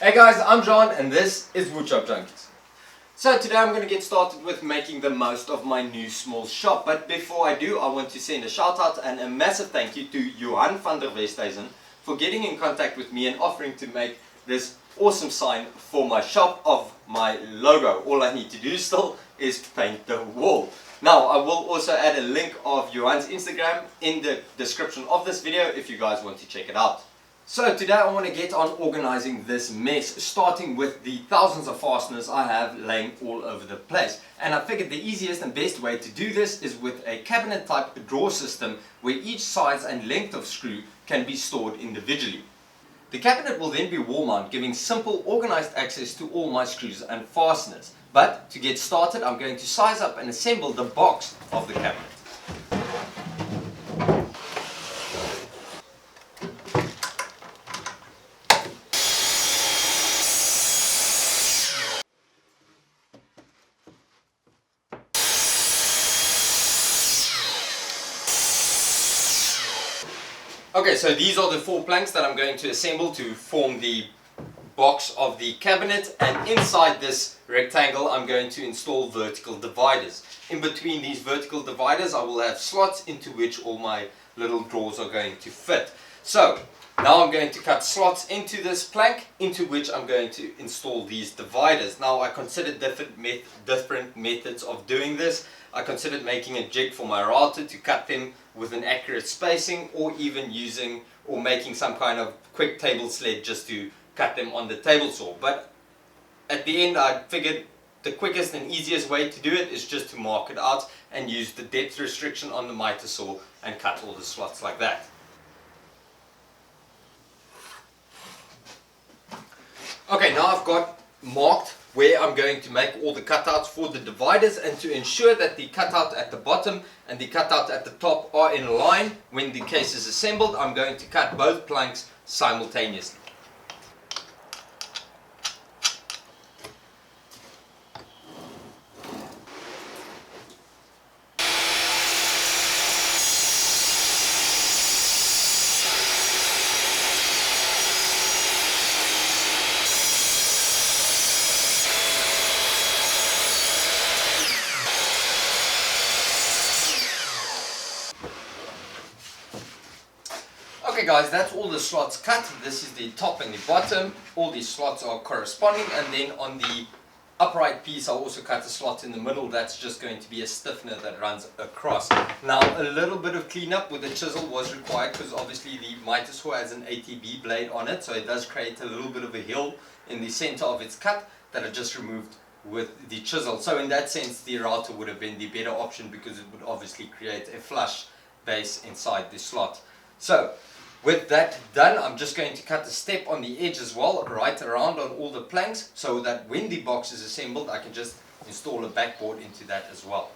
Hey guys, I'm Johan and this is Woodshop Junkies. So today I'm going to get started with making the most of my new small shop. But before I do, I want to send a shout out and a massive thank you to Johan van der Westhuizen for getting in contact with me and offering to make this awesome sign for my shop of my logo. All I need to do still is paint the wall. Now I will also add a link of Johan's Instagram in the description of this video if you guys want to check it out. So today I want to get on organizing this mess, starting with the thousands of fasteners I have laying all over the place. And I figured the easiest and best way to do this is with a cabinet type drawer system where each size and length of screw can be stored individually. The cabinet will then be wall mount, giving simple organized access to all my screws and fasteners. But to get started, I'm going to size up and assemble the box of the cabinet. Okay, so these are the 4 planks that I'm going to assemble to form the box of the cabinet, and inside this rectangle I'm going to install vertical dividers. In between these vertical dividers I will have slots into which all my little drawers are going to fit. So now I'm going to cut slots into this plank into which I'm going to install these dividers. Now I considered different methods of doing this. I considered making a jig for my router to cut them with an accurate spacing, or even using or making some kind of quick table sled just to cut them on the table saw. But at the end I figured the quickest and easiest way to do it is just to mark it out and use the depth restriction on the miter saw and cut all the slots like that. Okay, now I've got marked where I'm going to make all the cutouts for the dividers, and to ensure that the cutout at the bottom and the cutout at the top are in line when the case is assembled, I'm going to cut both planks simultaneously. Okay guys, that's all the slots cut. This is the top and the bottom. All these slots are corresponding, and then on the upright piece I'll also cut a slot in the middle. That's just going to be a stiffener that runs across. Now a little bit of cleanup with the chisel was required because obviously the miter saw has an ATB blade on it, so it does create a little bit of a hill in the center of its cut that I just removed with the chisel. So in that sense the router would have been the better option because it would obviously create a flush base inside the slot. So with that done, I'm just going to cut a step on the edge as well, right around on all the planks, so that when the box is assembled I can just install a backboard into that as well.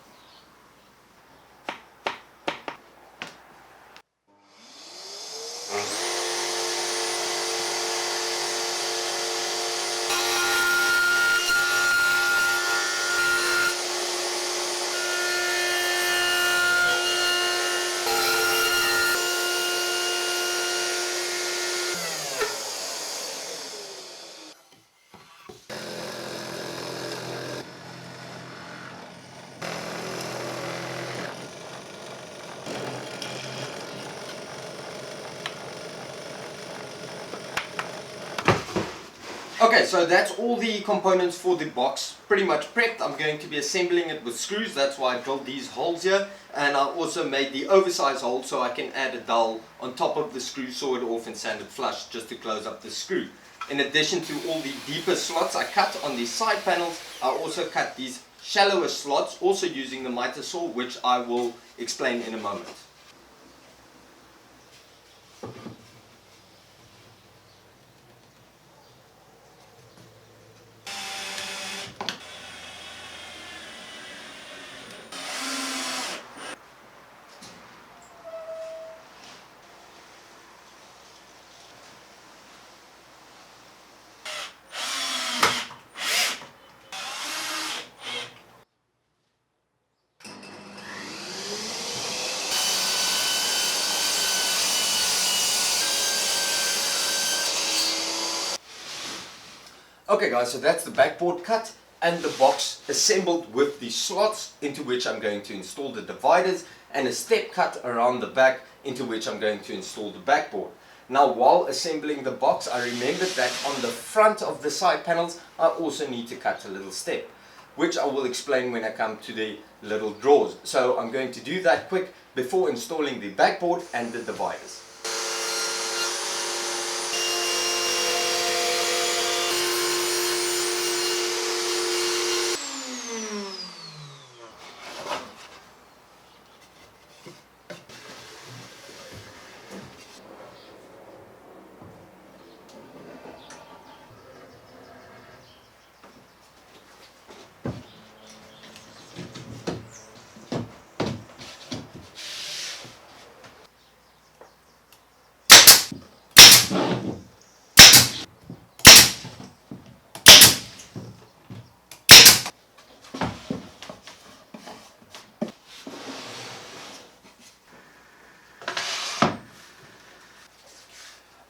Okay, so that's all the components for the box pretty much prepped. I'm going to be assembling it with screws. That's why I drilled these holes here, and I also made the oversized hole so I can add a dowel on top of the screw, saw it off and sand it flush just to close up the screw. In addition to all the deeper slots I cut on the side panels, I also cut these shallower slots also using the miter saw, which I will explain in a moment. Okay guys, so that's the backboard cut and the box assembled with the slots into which I'm going to install the dividers, and a step cut around the back into which I'm going to install the backboard. Now while assembling the box, I remembered that on the front of the side panels I also need to cut a little step, which I will explain when I come to the little drawers. So I'm going to do that quick before installing the backboard and the dividers.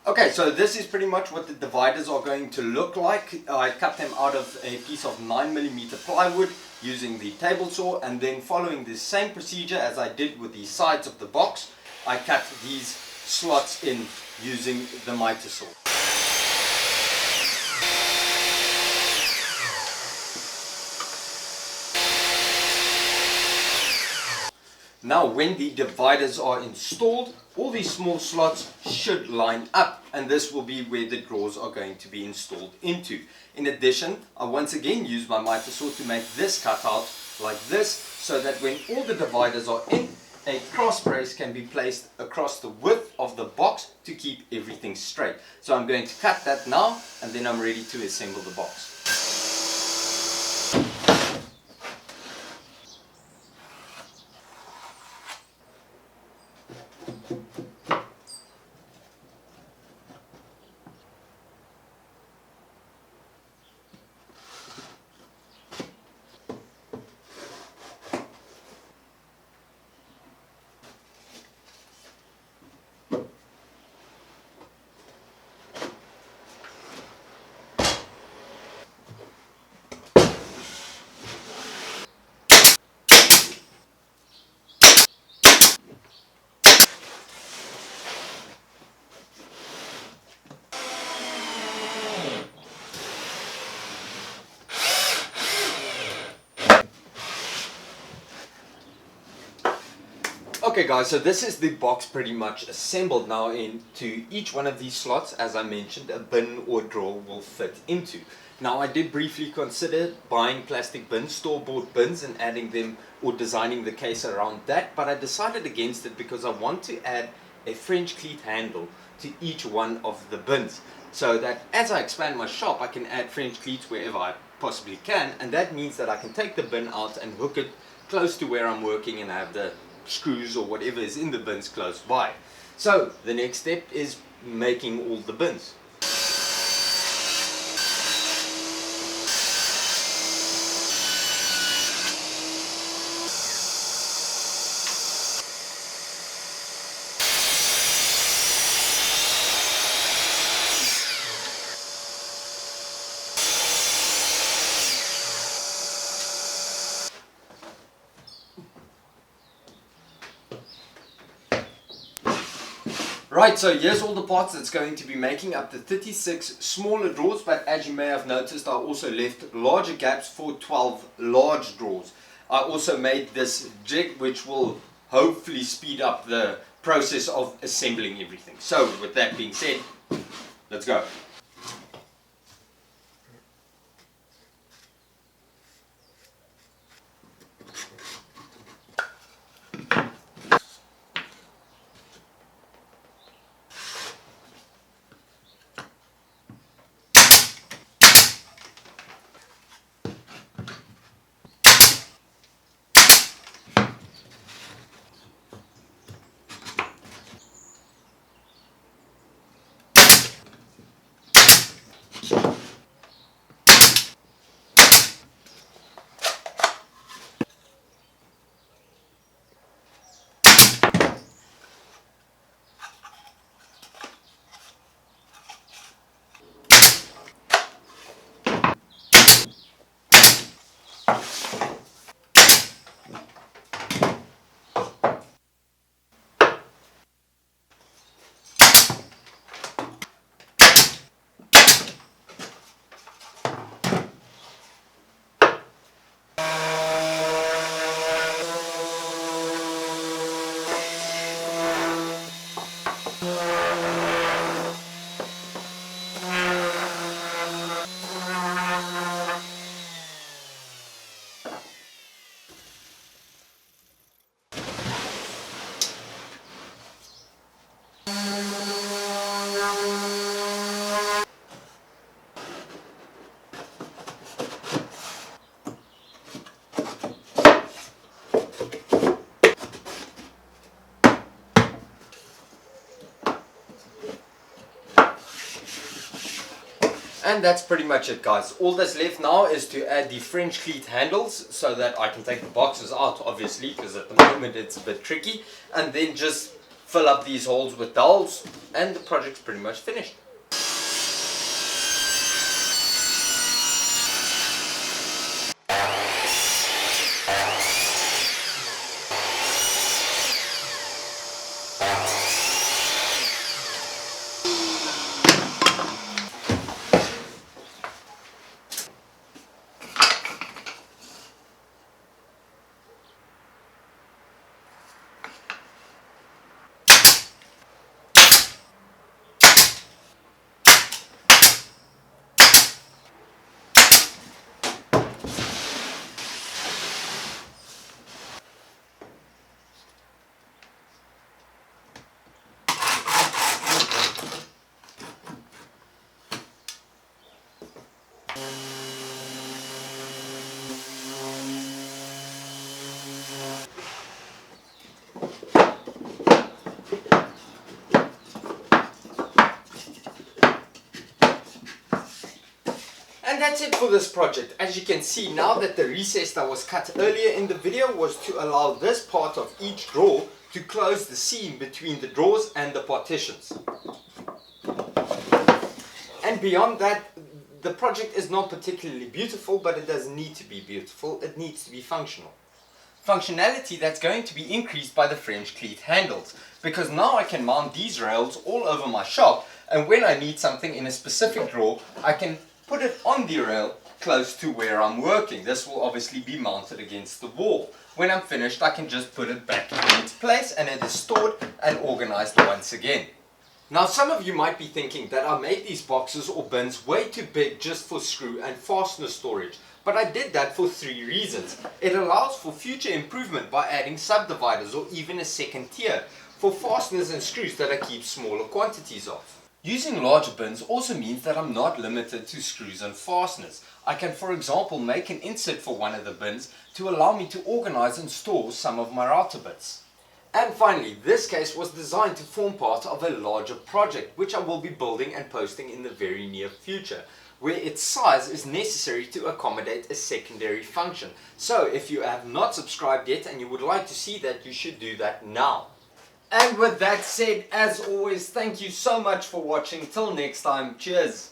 Okay, so this is pretty much what the dividers are going to look like. I cut them out of a piece of 9mm plywood using the table saw, and then following the same procedure as I did with the sides of the box, I cut these slots in using the miter saw. Now when the dividers are installed, all these small slots should line up, and this will be where the drawers are going to be installed into. In addition, I once again use my miter saw to make this cutout like this, so that when all the dividers are in, a cross brace can be placed across the width of the box to keep everything straight. So I'm going to cut that now, and then I'm ready to assemble the box. Okay guys, so this is the box pretty much assembled. Now into each one of these slots, as I mentioned, a bin or drawer will fit into. Now I did briefly consider buying plastic bins, store-bought bins, and adding them or designing the case around that, but I decided against it because I want to add a French cleat handle to each one of the bins, so that as I expand my shop I can add French cleats wherever I possibly can, and that means that I can take the bin out and hook it close to where I'm working and have the screws or whatever is in the bins close by. So the next step is making all the bins. Right, so here's all the parts that's going to be making up the 36 smaller drawers, but as you may have noticed, I also left larger gaps for 12 large drawers. I also made this jig which will hopefully speed up the process of assembling everything. So with that being said, let's go. And that's pretty much it, guys. All that's left now is to add the French cleat handles so that I can take the boxes out, obviously, because at the moment it's a bit tricky, and then just fill up these holes with dowels, and the project's pretty much finished. And that's it for this project. As you can see, now that the recess that was cut earlier in the video was to allow this part of each drawer to close the seam between the drawers and the partitions. And beyond that, the project is not particularly beautiful, but it doesn't need to be beautiful, it needs to be functional. Functionality that's going to be increased by the French cleat handles, because now I can mount these rails all over my shop, and when I need something in a specific drawer, I can put it on the rail close to where I'm working. This will obviously be mounted against the wall. When I'm finished, I can just put it back in its place and it is stored and organized once again. Now some of you might be thinking that I made these boxes or bins way too big just for screw and fastener storage, but I did that for 3 reasons. It allows for future improvement by adding subdividers or even a second tier for fasteners and screws that I keep smaller quantities of. Using larger bins also means that I'm not limited to screws and fasteners. I can, for example, make an insert for one of the bins to allow me to organize and store some of my router bits. And finally, this case was designed to form part of a larger project which I will be building and posting in the very near future, where its size is necessary to accommodate a secondary function. So if you have not subscribed yet and you would like to see that, you should do that now. And with that said, as always, thank you so much for watching. Till next time, cheers!